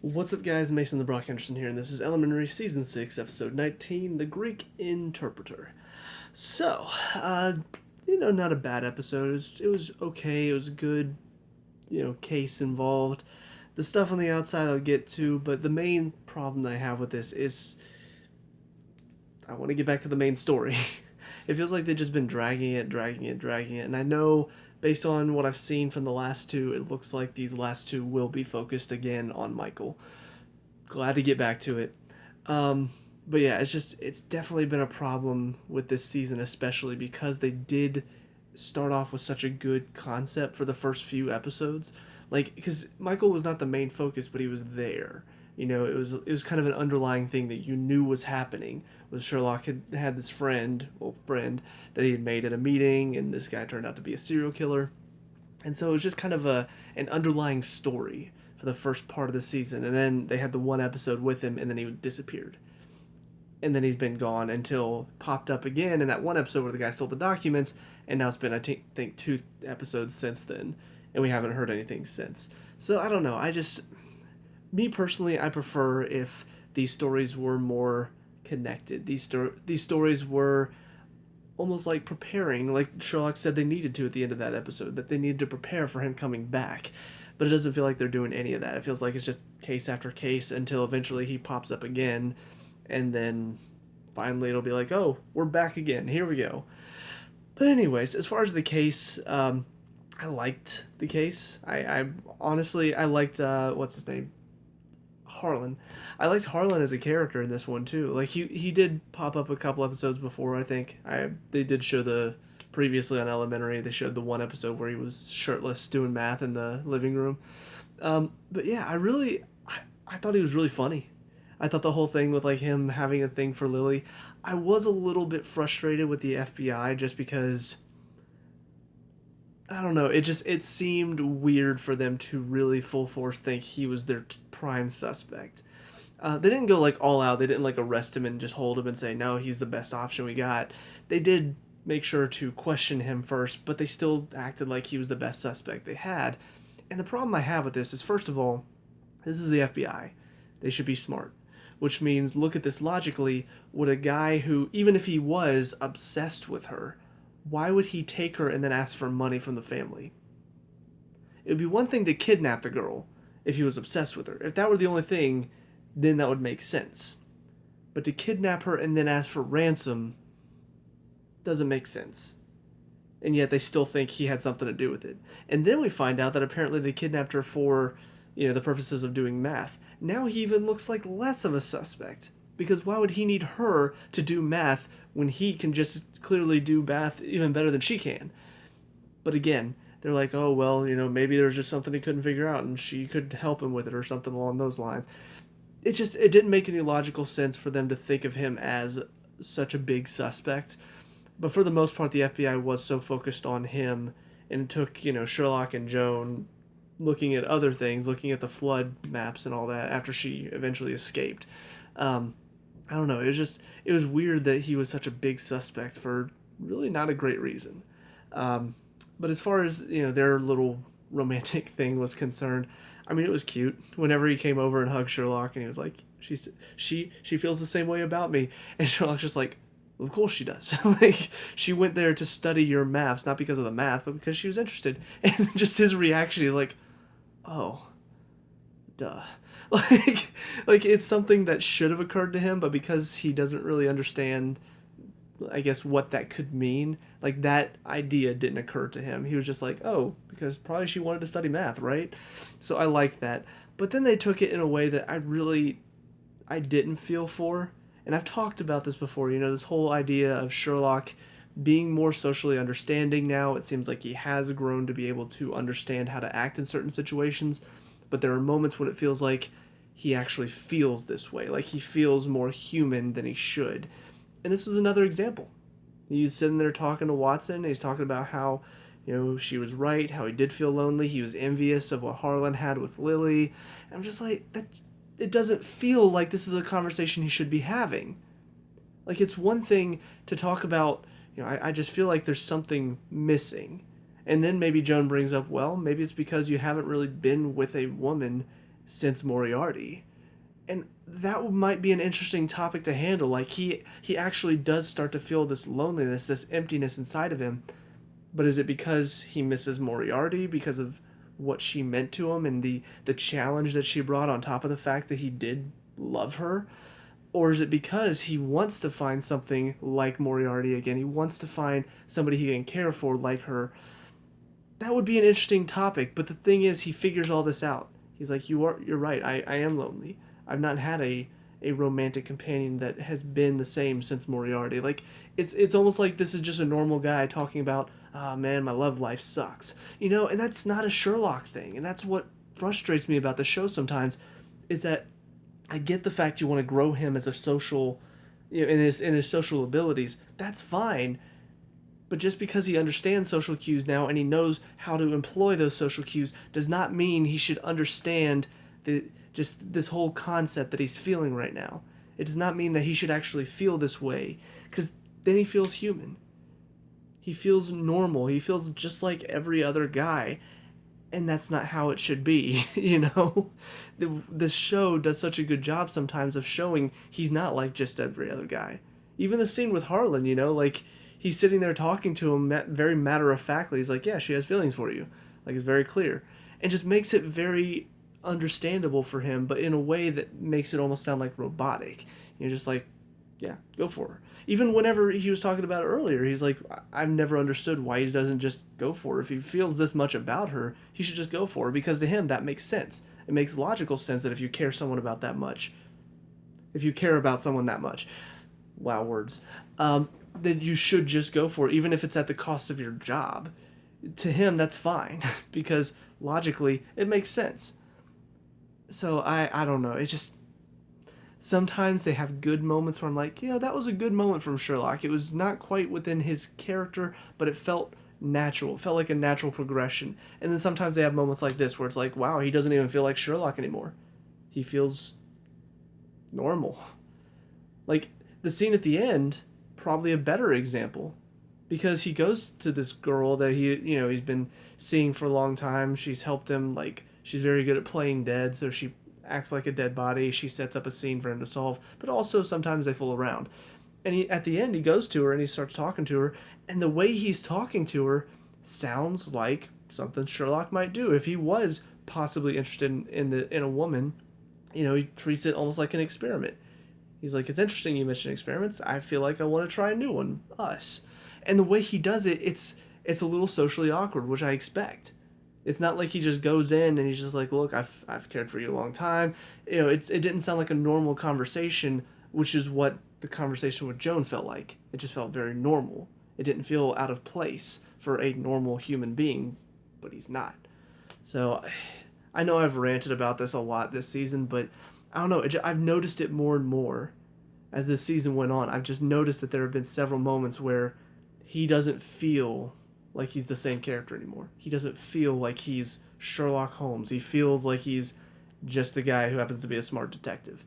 What's up, guys? Mason the Brock Henderson here, and this is Elementary Season 6, Episode 19, The Greek Interpreter. So, not a bad episode. It was okay. It was a good, case involved. The stuff on the outside I'll get to, but the main problem that I have with this is I want to get back to the main story. It feels like they've just been dragging it, and I know based on what I've seen from the last two, it looks like these last two will be focused again on Michael. Glad to get back to it. But yeah, it's definitely been a problem with this season, especially because they did start off with such a good concept for the first few episodes. Like, because Michael was not the main focus, but he was there. It was kind of an underlying thing that you knew was happening. Was Sherlock had this friend that he had made at a meeting, and this guy turned out to be a serial killer, and so it was just kind of an underlying story for the first part of the season, and then they had the one episode with him, and then he disappeared, and then he's been gone until popped up again in that one episode where the guy stole the documents, and now it's been I think two episodes since then, and we haven't heard anything since. So I don't know. Me personally, I prefer if these stories were more connected. These stories were almost like preparing, like Sherlock said they needed to at the end of that episode, that they needed to prepare for him coming back. But it doesn't feel like they're doing any of that. It feels like it's just case after case until eventually he pops up again, and then finally it'll be like, oh, we're back again. Here we go. But anyways, as far as the case, I liked the case. I honestly I liked what's his name, Harlan. I liked Harlan as a character in this one too. Like he did pop up a couple episodes before. I think they did show the previously on Elementary. They showed the one episode where he was shirtless doing math in the living room. But yeah, I thought he was really funny. I thought the whole thing with like him having a thing for Lily. I was a little bit frustrated with the FBI just because I don't know. It seemed weird for them to really full force think he was their prime suspect. They didn't go like all out. They didn't like arrest him and just hold him and say no, he's the best option we got. They did make sure to question him first, but they still acted like he was the best suspect they had. And the problem I have with this is, first of all, this is the FBI. They should be smart. Which means, look at this logically, would a guy who, even if he was obsessed with her, why would he take her and then ask for money from the family? It would be one thing to kidnap the girl if he was obsessed with her. If that were the only thing, then that would make sense. But to kidnap her and then ask for ransom doesn't make sense. And yet they still think he had something to do with it. And then we find out that apparently they kidnapped her for, the purposes of doing math. Now he even looks like less of a suspect. Because why would he need her to do math when he can just clearly do math even better than she can? But again, they're like, oh, well, maybe there's just something he couldn't figure out and she could help him with it or something along those lines. It didn't make any logical sense for them to think of him as such a big suspect. But for the most part, the FBI was so focused on him, and it took, Sherlock and Joan looking at other things, looking at the flood maps and all that after she eventually escaped. I don't know. It was weird that he was such a big suspect for really not a great reason. But as far as, their little romantic thing was concerned, I mean, it was cute. Whenever he came over and hugged Sherlock and he was like, she feels the same way about me. And Sherlock's just like, of course she does. Like, she went there to study your maths, not because of the math, but because she was interested. And just his reaction, he's like, oh, duh. Like, like it's something that should have occurred to him, but because he doesn't really understand, I guess, what that could mean, like that idea didn't occur to him. He was just like, oh, because probably she wanted to study math, right? So I like that. But then they took it in a way that I didn't feel for. And I've talked about this before, this whole idea of Sherlock being more socially understanding now. It seems like he has grown to be able to understand how to act in certain situations, but there are moments when it feels like he actually feels this way, like he feels more human than he should. And this was another example. He's sitting there talking to Watson, and he's talking about how, she was right, how he did feel lonely, he was envious of what Harlan had with Lily. And I'm just like, that it doesn't feel like this is a conversation he should be having. Like, it's one thing to talk about, I just feel like there's something missing. And then maybe Joan brings up, well, maybe it's because you haven't really been with a woman since Moriarty. And that might be an interesting topic to handle. Like he actually does start to feel this loneliness, this emptiness inside of him. But is it because he misses Moriarty because of what she meant to him and the challenge that she brought on top of the fact that he did love her? Or is it because he wants to find something like Moriarty again? He wants to find somebody he can care for like her. That would be an interesting topic, but the thing is he figures all this out. He's like, you're right, I am lonely. I've not had a romantic companion that has been the same since Moriarty. Like it's almost like this is just a normal guy talking about, ah, man, my love life sucks. And that's not a Sherlock thing. And that's what frustrates me about the show sometimes, is that I get the fact you want to grow him as a social, in his social abilities. That's fine, but just because he understands social cues now and he knows how to employ those social cues does not mean he should understand the just this whole concept that he's feeling right now. It does not mean that he should actually feel this way, because then he feels human. He feels normal. He feels just like every other guy, and that's not how it should be. The show does such a good job sometimes of showing he's not like just every other guy. Even the scene with Harlan, like he's sitting there talking to him very matter-of-factly. He's like, yeah, she has feelings for you. Like, it's very clear. And just makes it very understandable for him, but in a way that makes it almost sound like robotic. Just like, yeah, go for her. Even whenever he was talking about it earlier, he's like, I've never understood why he doesn't just go for her. If he feels this much about her, he should just go for her, because to him, that makes sense. It makes logical sense that if you care about someone that much, wow, words, then you should just go for it, even if it's at the cost of your job. To him, that's fine, because logically, it makes sense. So I don't know. It just, sometimes they have good moments where I'm like, that was a good moment from Sherlock. It was not quite within his character, but it felt natural. It felt like a natural progression. And then sometimes they have moments like this where it's like, wow, he doesn't even feel like Sherlock anymore. He feels normal. Like the scene at the end, probably a better example, because he goes to this girl that he's been seeing for a long time. She's helped him, like, she's very good at playing dead, so she acts like a dead body. She sets up a scene for him to solve, but also sometimes they fool around. And at the end, he goes to her and he starts talking to her, and the way he's talking to her sounds like something Sherlock might do if he was possibly interested in a woman. He treats it almost like an experiment. He's like, it's interesting you mentioned experiments. I feel like I want to try a new one. Us. And the way he does it, it's a little socially awkward, which I expect. It's not like he just goes in and he's just like, look, I've cared for you a long time. It didn't sound like a normal conversation, which is what the conversation with Joan felt like. It just felt very normal. It didn't feel out of place for a normal human being, but he's not. So I know I've ranted about this a lot this season, but I don't know. I've noticed it more and more as this season went on. I've just noticed that there have been several moments where he doesn't feel like he's the same character anymore. He doesn't feel like he's Sherlock Holmes. He feels like he's just a guy who happens to be a smart detective.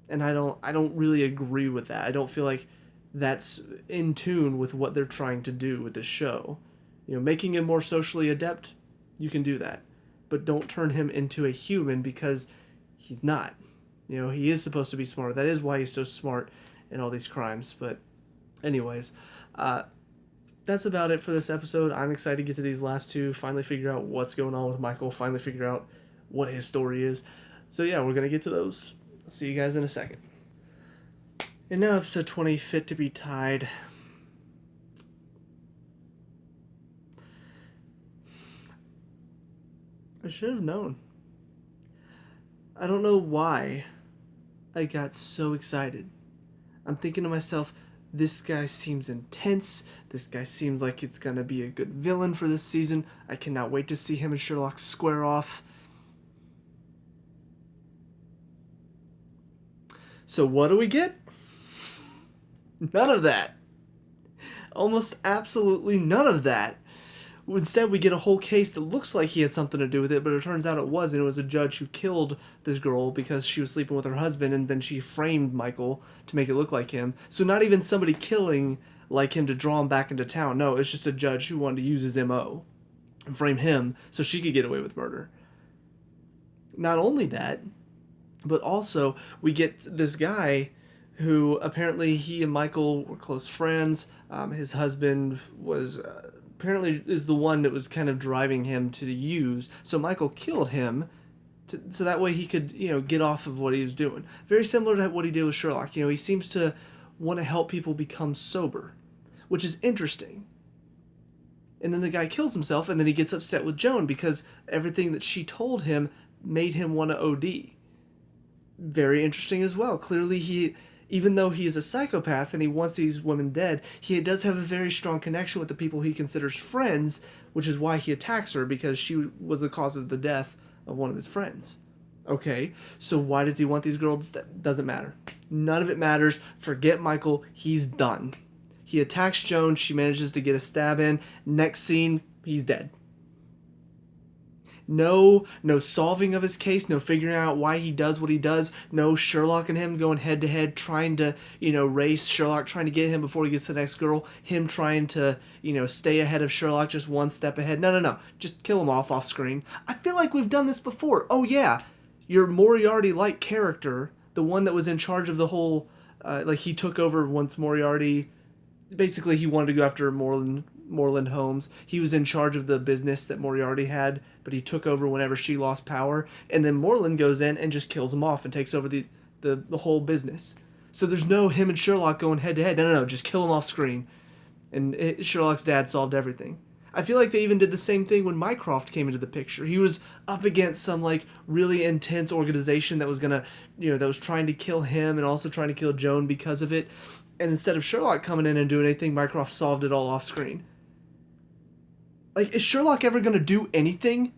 And I don't really agree with that. I don't feel like that's in tune with what they're trying to do with this show. Making him more socially adept, you can do that. But don't turn him into a human, because he's not. He is supposed to be smart. That is why he's so smart in all these crimes. But anyways, that's about it for this episode. I'm excited to get to these last two, finally figure out what's going on with Michael, finally figure out what his story is. So yeah, we're going to get to those. I'll see you guys in a second. And now episode 20, Fit to be Tied. I should have known. I don't know why I got so excited. I'm thinking to myself, this guy seems intense. This guy seems like it's going to be a good villain for this season. I cannot wait to see him and Sherlock square off. So what do we get? None of that. Almost absolutely none of that. Instead, we get a whole case that looks like he had something to do with it, but it turns out it wasn't. It was a judge who killed this girl because she was sleeping with her husband, and then she framed Michael to make it look like him. So not even somebody killing like him to draw him back into town. No, it's just a judge who wanted to use his M.O. and frame him so she could get away with murder. not only that, but also we get this guy who apparently he and Michael were close friends. His husband was apparently is the one that was kind of driving him to use. So Michael killed him so that way he could, get off of what he was doing. Very similar to what he did with Sherlock. He seems to want to help people become sober, which is interesting. And then the guy kills himself, and then he gets upset with Joan because everything that she told him made him want to OD. Very interesting as well. Clearly, even though he is a psychopath and he wants these women dead, he does have a very strong connection with the people he considers friends, which is why he attacks her, because she was the cause of the death of one of his friends. Okay, so why does he want these girls? That doesn't matter. None of it matters. Forget Michael. He's done. He attacks Joan. She manages to get a stab in. Next scene, he's dead. No solving of his case, no figuring out why he does what he does, no Sherlock and him going head to head, trying to, race, Sherlock trying to get him before he gets to the next girl, him trying to, stay ahead of Sherlock just one step ahead. No. Just kill him off screen. I feel like we've done this before. Oh yeah, your Moriarty-like character, the one that was in charge of the whole, he took over once Moriarty, basically he wanted to go after Moreland Holmes. He was in charge of the business that Moriarty had, but he took over whenever she lost power. And then Moreland goes in and just kills him off and takes over the whole business. So there's no him and Sherlock going head to head. No, just kill him off screen. And Sherlock's dad solved everything. I feel like they even did the same thing when Mycroft came into the picture. He was up against some really intense organization that was gonna, that was trying to kill him and also trying to kill Joan because of it. And instead of Sherlock coming in and doing anything, Mycroft solved it all off screen. Is Sherlock ever going to do anything?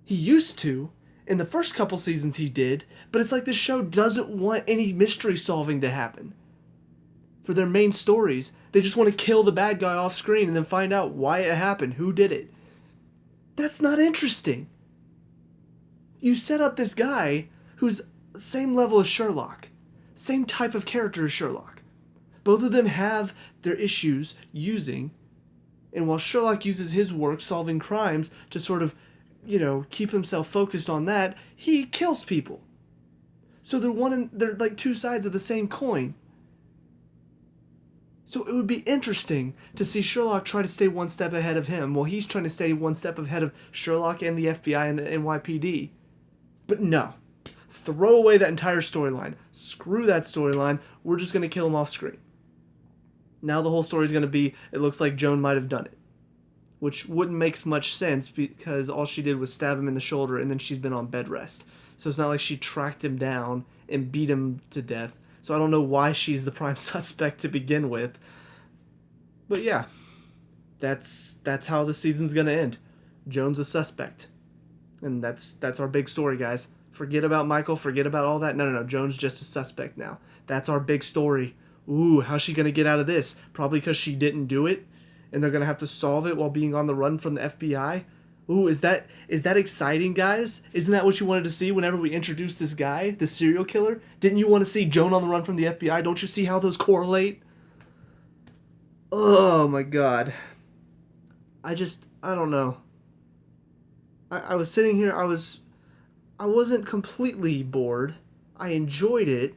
He used to. In the first couple seasons he did. But it's like this show doesn't want any mystery solving to happen. For their main stories, they just want to kill the bad guy off screen and then find out why it happened, who did it. That's not interesting. You set up this guy who's same level as Sherlock. Same type of character as Sherlock. Both of them have their issues using, and while Sherlock uses his work solving crimes to sort of, keep himself focused on that, he kills people. So they're like two sides of the same coin. So it would be interesting to see Sherlock try to stay one step ahead of him while he's trying to stay one step ahead of Sherlock and the FBI and the NYPD. But no. Throw away that entire storyline. Screw that storyline. We're just going to kill him off screen. Now the whole story is going to be, it looks like Joan might have done it. Which wouldn't make much sense because all she did was stab him in the shoulder and then she's been on bed rest. So it's not like she tracked him down and beat him to death. So I don't know why she's the prime suspect to begin with. But yeah, that's how the season's going to end. Joan's a suspect. And that's our big story, guys. Forget about Michael, forget about all that. No. Joan's just a suspect now. That's our big story. Ooh, how's she going to get out of this? Probably because she didn't do it, and they're going to have to solve it while being on the run from the FBI. Ooh, is that exciting, guys? Isn't that what you wanted to see whenever we introduced this guy, this serial killer? Didn't you want to see Joan on the run from the FBI? Don't you see how those correlate? Oh, my God. I don't know. I was sitting here, I wasn't completely bored. I enjoyed it.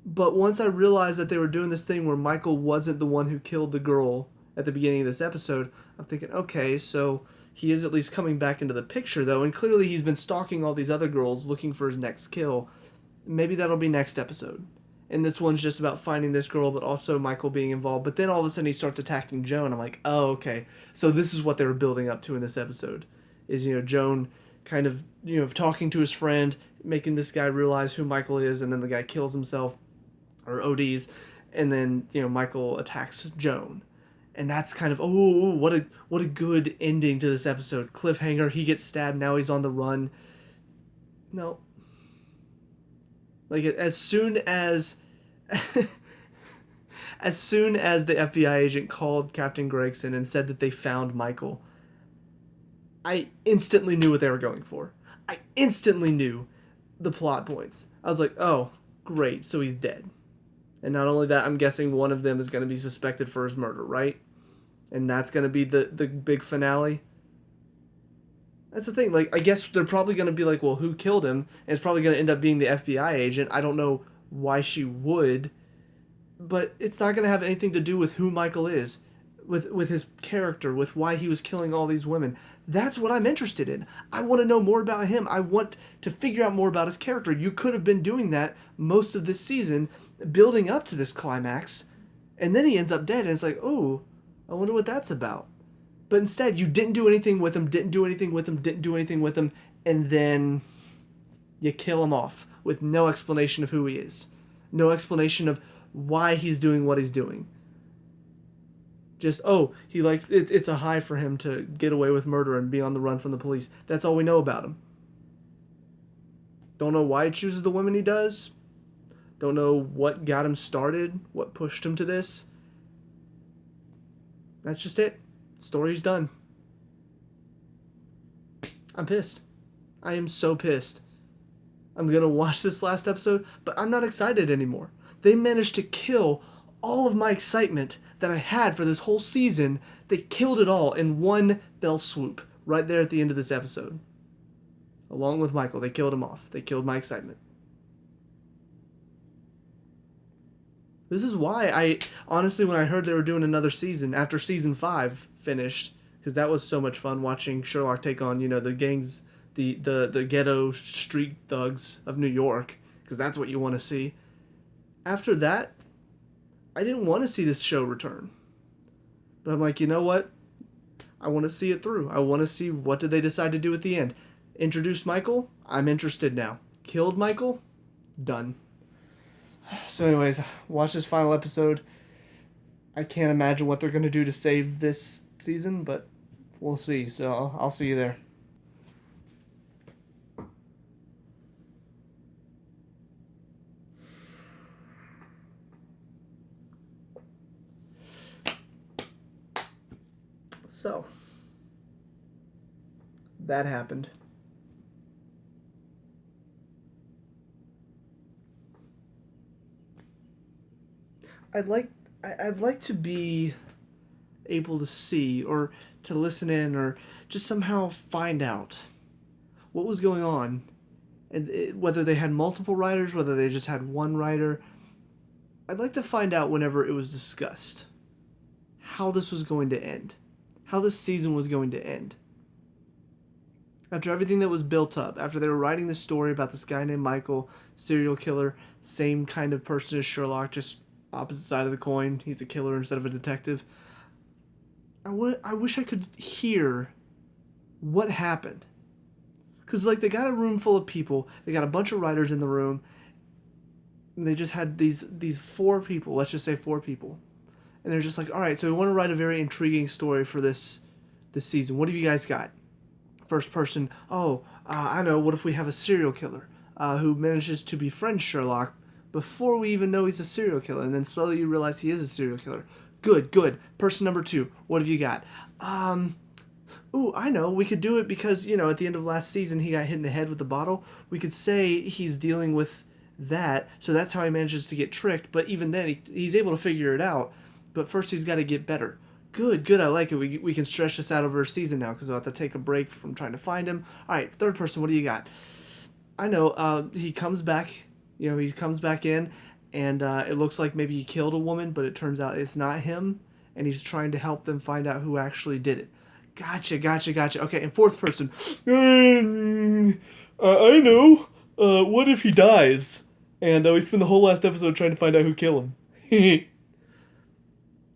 But once I realized that they were doing this thing where Michael wasn't the one who killed the girl at the beginning of this episode, I'm thinking, okay, so he is at least coming back into the picture, though, and clearly he's been stalking all these other girls looking for his next kill. Maybe that'll be next episode. And this one's just about finding this girl, but also Michael being involved. But then all of a sudden he starts attacking Joan. I'm like, oh, okay. So this is what they were building up to in this episode. Is, Joan kind of, talking to his friend, making this guy realize who Michael is, and then the guy kills himself, or ODs, and then, Michael attacks Joan. And that's kind of, what a good ending to this episode. Cliffhanger, he gets stabbed, now he's on the run. No. As soon as the FBI agent called Captain Gregson and said that they found Michael, I instantly knew what they were going for. I instantly knew the plot points. I was like, oh, great, so he's dead. And not only that, I'm guessing one of them is going to be suspected for his murder, right? And that's going to be the big finale. That's the thing. Like, I guess they're probably going to be like, well, who killed him? And it's probably going to end up being the FBI agent. I don't know why she would, but it's not going to have anything to do with who Michael is, with his character, with why he was killing all these women. That's what I'm interested in. I want to know more about him. I want to figure out more about his character. You could have been doing that most of this season, building up to this climax, and then he ends up dead, and it's like, oh, I wonder what that's about. But instead, you didn't do anything with him, didn't do anything with him, didn't do anything with him, and then you kill him off with no explanation of who he is. No explanation of why he's doing what he's doing. Just, oh, he likes it's a high for him to get away with murder and be on the run from the police. That's all we know about him. Don't know why he chooses the women he does. Don't know what got him started, what pushed him to this. That's just it. Story's done. I'm pissed. I am so pissed. I'm going to watch this last episode, but I'm not excited anymore. They managed to kill all of my excitement that I had for this whole season. They killed it all in one fell swoop right there at the end of this episode. Along with Michael, they killed him off. They killed my excitement. This is why I, honestly, when I heard they were doing another season after season 5 finished, because that was so much fun watching Sherlock take on, the gangs, the ghetto street thugs of New York, because that's what you want to see. After that, I didn't want to see this show return. But I'm like, you know what? I want to see it through. I want to see what did they decide to do at the end. Introduced Michael? I'm interested now. Killed Michael? Done. So anyways, watch this final episode. I can't imagine what they're going to do to save this season, but we'll see. So I'll see you there. So, that happened. I'd like to be able to see or to listen in or just somehow find out what was going on, and whether they had multiple writers, whether they just had one writer. I'd like to find out whenever it was discussed how this was going to end, how this season was going to end. After everything that was built up, after they were writing the story about this guy named Michael, serial killer, same kind of person as Sherlock, just opposite side of the coin. He's a killer instead of a detective. I wish I could hear what happened. Because, they got a room full of people. They got a bunch of writers in the room. And they just had these 4 people. Let's just say 4 people. And they're just like, all right, so we want to write a very intriguing story for this season. What have you guys got? First person, I know, what if we have a serial killer who manages to befriend Sherlock before we even know he's a serial killer, and then slowly you realize he is a serial killer. Good. Person number 2, what have you got? I know, we could do it because, at the end of last season he got hit in the head with a bottle. We could say he's dealing with that, so that's how he manages to get tricked, but even then he's able to figure it out, but first he's got to get better. Good, I like it. We can stretch this out over a season now because I'll have to take a break from trying to find him. Alright, third person, what do you got? I know, he comes back. He comes back in, and it looks like maybe he killed a woman, but it turns out it's not him, and he's trying to help them find out who actually did it. Gotcha. Okay, and fourth person. I know. What if he dies? And we spend the whole last episode trying to find out who killed him.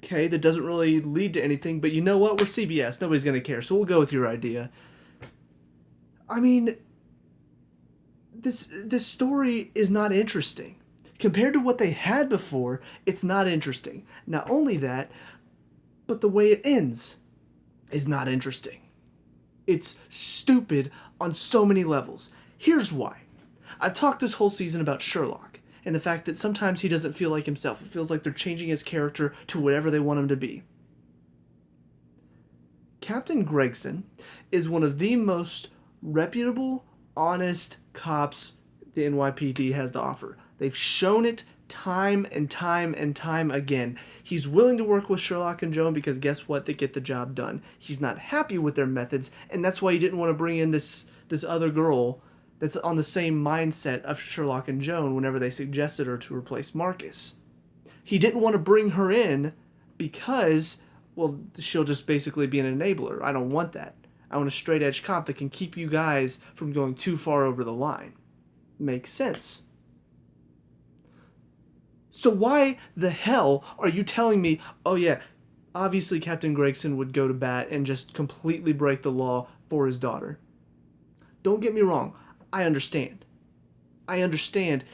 Okay, that doesn't really lead to anything, but you know what? We're CBS. Nobody's going to care, so we'll go with your idea. I mean, this story is not interesting. Compared to what they had before, it's not interesting. Not only that, but the way it ends is not interesting. It's stupid on so many levels. Here's why. I've talked this whole season about Sherlock and the fact that sometimes he doesn't feel like himself. It feels like they're changing his character to whatever they want him to be. Captain Gregson is one of the most reputable, honest cops the NYPD has to offer. They've shown it time and time and time again. He's willing to work with Sherlock and Joan because guess what? They get the job done. He's not happy with their methods, and that's why he didn't want to bring in this other girl that's on the same mindset of Sherlock and Joan whenever they suggested her to replace Marcus. He didn't want to bring her in because, well, she'll just basically be an enabler. I don't want that. I want a straight edge cop that can keep you guys from going too far over the line. Makes sense. So why the hell are you telling me, oh yeah, obviously Captain Gregson would go to bat and just completely break the law for his daughter? Don't get me wrong, I understand. I understand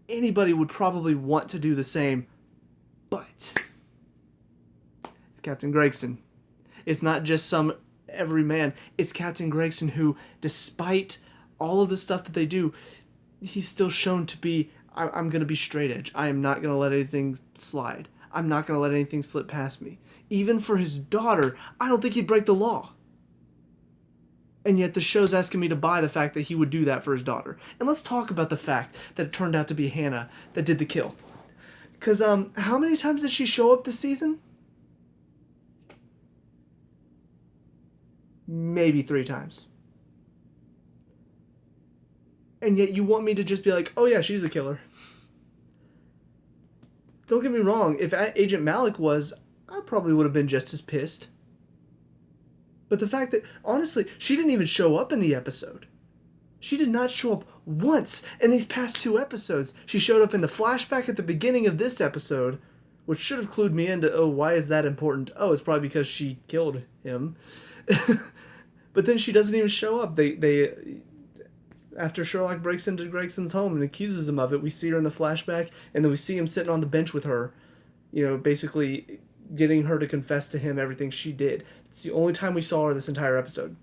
anybody would probably want to do the same, but it's Captain Gregson. It's not just some everyman. It's Captain Gregson who, despite all of the stuff that they do, he's still shown to be, I'm going to be straight edge. I am not going to let anything slide. I'm not going to let anything slip past me. Even for his daughter, I don't think he'd break the law. And yet the show's asking me to buy the fact that he would do that for his daughter. And let's talk about the fact that it turned out to be Hannah that did the kill. Because how many times did she show up this season? Maybe 3 times. And yet you want me to just be like, oh yeah, she's the killer. Don't get me wrong, if Agent Malik was, I probably would have been just as pissed. But the fact that, honestly, she didn't even show up in the episode. She did not show up once in these past 2 episodes. She showed up in the flashback at the beginning of this episode, which should have clued me into, oh, why is that important? Oh, it's probably because she killed him. But then she doesn't even show up. They after Sherlock breaks into Gregson's home and accuses him of it, we see her in the flashback, and then we see him sitting on the bench with her, basically getting her to confess to him everything she did. It's the only time we saw her this entire episode.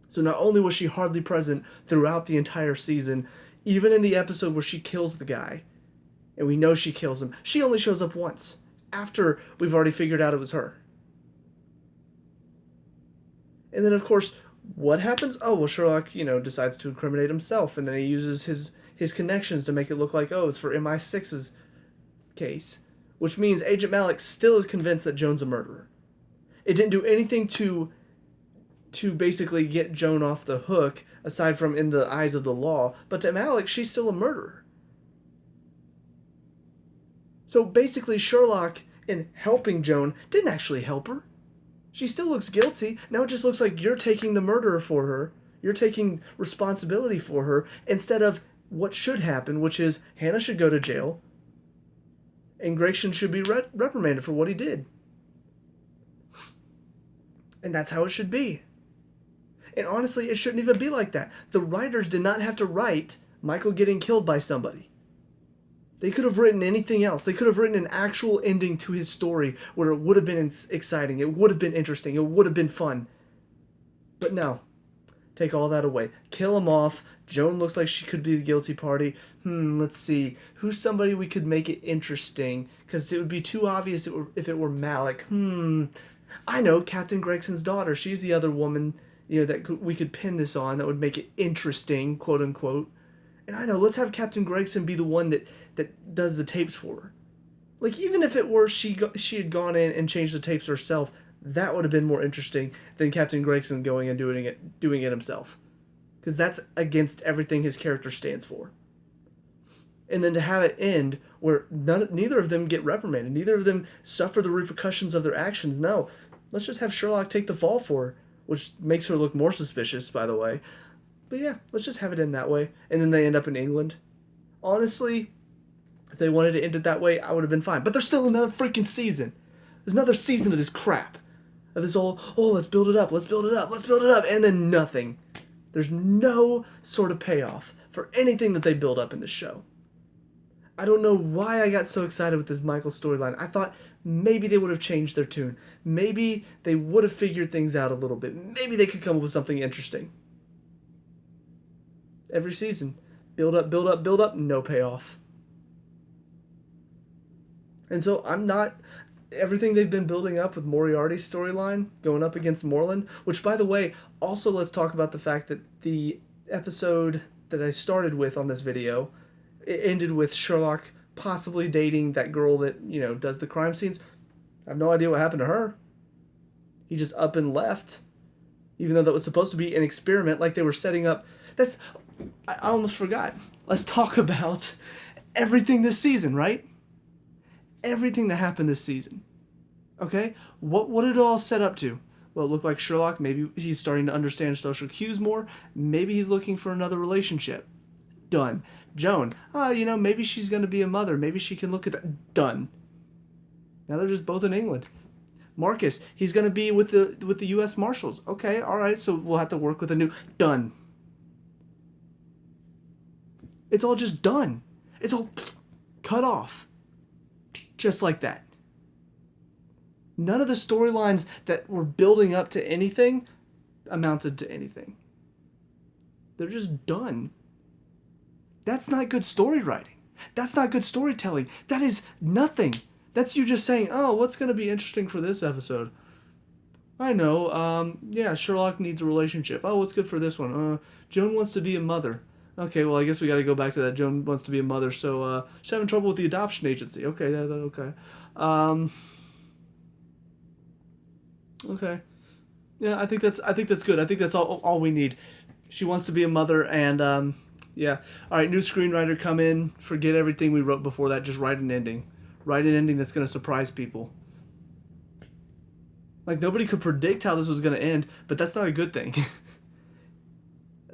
So not only was she hardly present throughout the entire season, even in the episode where she kills the guy, and we know she kills him, she only shows up once, after we've already figured out it was her. And then, of course, what happens? Oh, well, Sherlock, decides to incriminate himself, and then he uses his connections to make it look like, oh, it's for MI6's case. Which means Agent Malik still is convinced that Joan's a murderer. It didn't do anything to basically get Joan off the hook, aside from in the eyes of the law, but to Malik, she's still a murderer. So basically, Sherlock, in helping Joan, didn't actually help her. She still looks guilty. Now it just looks like you're taking the murder for her. You're taking responsibility for her instead of what should happen, which is Hannah should go to jail and Gregson should be reprimanded for what he did. And that's how it should be. And honestly, it shouldn't even be like that. The writers did not have to write Michael getting killed by somebody. They could have written anything else. They could have written an actual ending to his story where it would have been exciting. It would have been interesting. It would have been fun. But no. Take all that away. Kill him off. Joan looks like she could be the guilty party. Let's see. Who's somebody we could make it interesting? Because it would be too obvious if it were Malik. I know, Captain Gregson's daughter. She's the other woman, that we could pin this on that would make it interesting, quote unquote. And I know, let's have Captain Gregson be the one that does the tapes for her. Like, even if it were she had gone in and changed the tapes herself, that would have been more interesting than Captain Gregson going and doing it himself. Because that's against everything his character stands for. And then to have it end where neither of them get reprimanded, neither of them suffer the repercussions of their actions. No, let's just have Sherlock take the fall for her, which makes her look more suspicious, by the way. But yeah, let's just have it end that way. And then they end up in England. Honestly, if they wanted to end it that way, I would have been fine. But there's still another freaking season. There's another season of this crap. Of this whole, let's build it up, and then nothing. There's no sort of payoff for anything that they build up in this show. I don't know why I got so excited with this Michael storyline. I thought maybe they would have changed their tune. Maybe they would have figured things out a little bit. Maybe they could come up with something interesting. Every season, build up, no payoff. And so everything they've been building up with Moriarty's storyline going up against Moreland, which, by the way, also let's talk about the fact that the episode that I started with on this video, it ended with Sherlock possibly dating that girl that, does the crime scenes. I have no idea what happened to her. He just up and left, even though that was supposed to be an experiment, like they were setting up. I almost forgot. Let's talk about everything this season, right? Everything that happened this season. Okay? What did it all set up to? Well, it looked like Sherlock, maybe he's starting to understand social cues more. Maybe he's looking for another relationship. Done. Joan, maybe she's going to be a mother. Maybe she can look at that. Done. Now they're just both in England. Marcus, he's going to be with the U.S. Marshals. Okay, all right, so we'll have to work with a new... Done. It's all just done. It's all cut off. Just like that. None of the storylines that were building up to anything amounted to anything. They're just done. That's not good story writing. That's not good storytelling. That is nothing. That's you just saying, oh, what's going to be interesting for this episode? I know, Sherlock needs a relationship. Oh, what's good for this one? Joan wants to be a mother. Okay, well, I guess we got to go back to that. Joan wants to be a mother, so she's having trouble with the adoption agency. Okay, okay. Okay. Yeah, I think that's good. I think that's all we need. She wants to be a mother, and yeah. All right, new screenwriter, come in. Forget everything we wrote before that. Just write an ending. Write an ending that's going to surprise people. Like, nobody could predict how this was going to end, but that's not a good thing.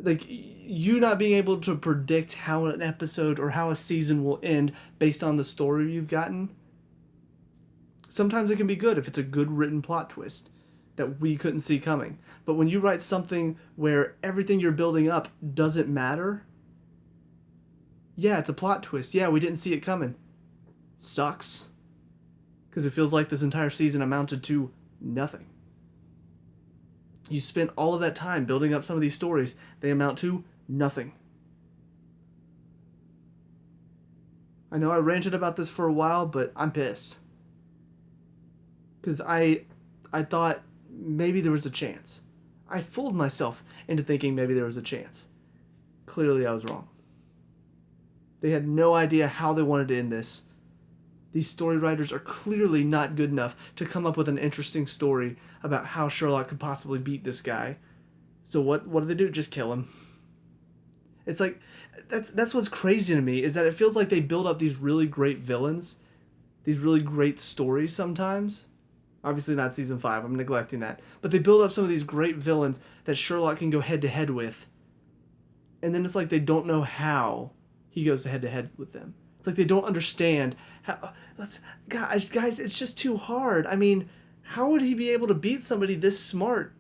Like, you not being able to predict how an episode or how a season will end based on the story you've gotten, sometimes it can be good if it's a good written plot twist that we couldn't see coming. But when you write something where everything you're building up doesn't matter, yeah, it's a plot twist. Yeah, we didn't see it coming. Sucks. Because it feels like this entire season amounted to nothing. You spent all of that time building up some of these stories. They amount to nothing. I know I ranted about this for a while, but I'm pissed. Because I thought maybe there was a chance. I fooled myself into thinking maybe there was a chance. Clearly I was wrong. They had no idea how they wanted to end this. These story writers are clearly not good enough to come up with an interesting story about how Sherlock could possibly beat this guy. So what do they do? Just kill him. It's like, that's what's crazy to me, is that it feels like they build up these really great villains, these really great stories sometimes. Obviously not season 5, I'm neglecting that. But they build up some of these great villains that Sherlock can go head-to-head with. And then it's like they don't know how he goes head-to-head with them. It's like they don't understand how... Guys, it's just too hard. I mean, how would he be able to beat somebody this smart?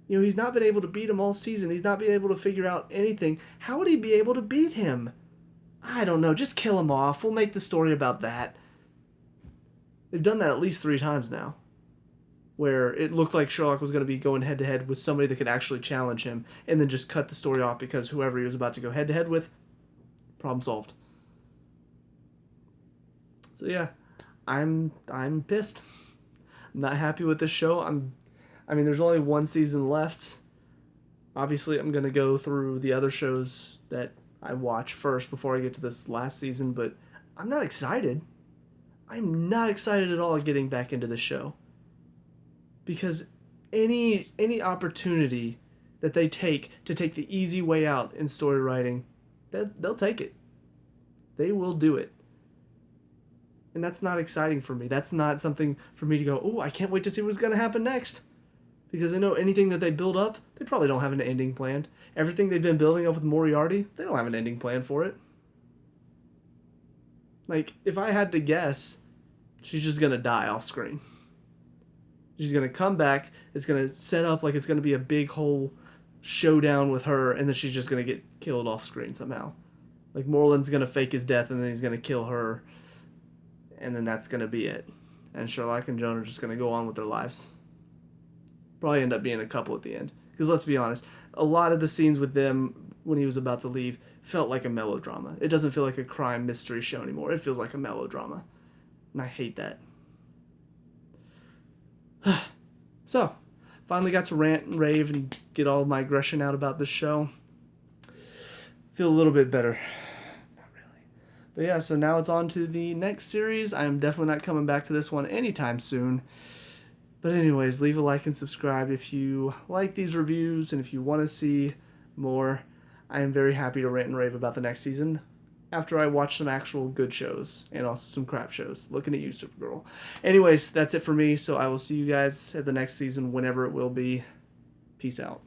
He's not been able to beat him all season. He's not been able to figure out anything. How would he be able to beat him? I don't know. Just kill him off. We'll make the story about that. They've done that at least 3 times now, where it looked like Sherlock was going to be going head-to-head with somebody that could actually challenge him, and then just cut the story off because whoever he was about to go head-to-head with, problem solved. So yeah, I'm pissed. I'm not happy with this show. I mean, there's only 1 season left. Obviously, I'm going to go through the other shows that I watch first before I get to this last season, but I'm not excited. I'm not excited at all getting back into this show. Because any opportunity that they take to take the easy way out in story writing, they'll take it. They will do it. And that's not exciting for me. That's not something for me to go, oh, I can't wait to see what's going to happen next. Because I know anything that they build up, they probably don't have an ending planned. Everything they've been building up with Moriarty, they don't have an ending plan for it. Like, if I had to guess, she's just going to die off screen. She's going to come back, it's going to set up like it's going to be a big whole showdown with her, and then she's just going to get killed off screen somehow. Like, Moreland's going to fake his death, and then he's going to kill her, and then that's going to be it. And Sherlock and Joan are just going to go on with their lives. Probably end up being a couple at the end. Because let's be honest, a lot of the scenes with them when he was about to leave felt like a melodrama. It doesn't feel like a crime mystery show anymore. It feels like a melodrama. And I hate that. So, finally got to rant and rave and get all of my aggression out about this show. Feel a little bit better. Not really. But yeah, so now it's on to the next series. I'm definitely not coming back to this one anytime soon. But anyways, leave a like and subscribe if you like these reviews and if you want to see more. I am very happy to rant and rave about the next season after I watch some actual good shows and also some crap shows. Looking at you, Supergirl. Anyways, that's it for me. So I will see you guys at the next season whenever it will be. Peace out.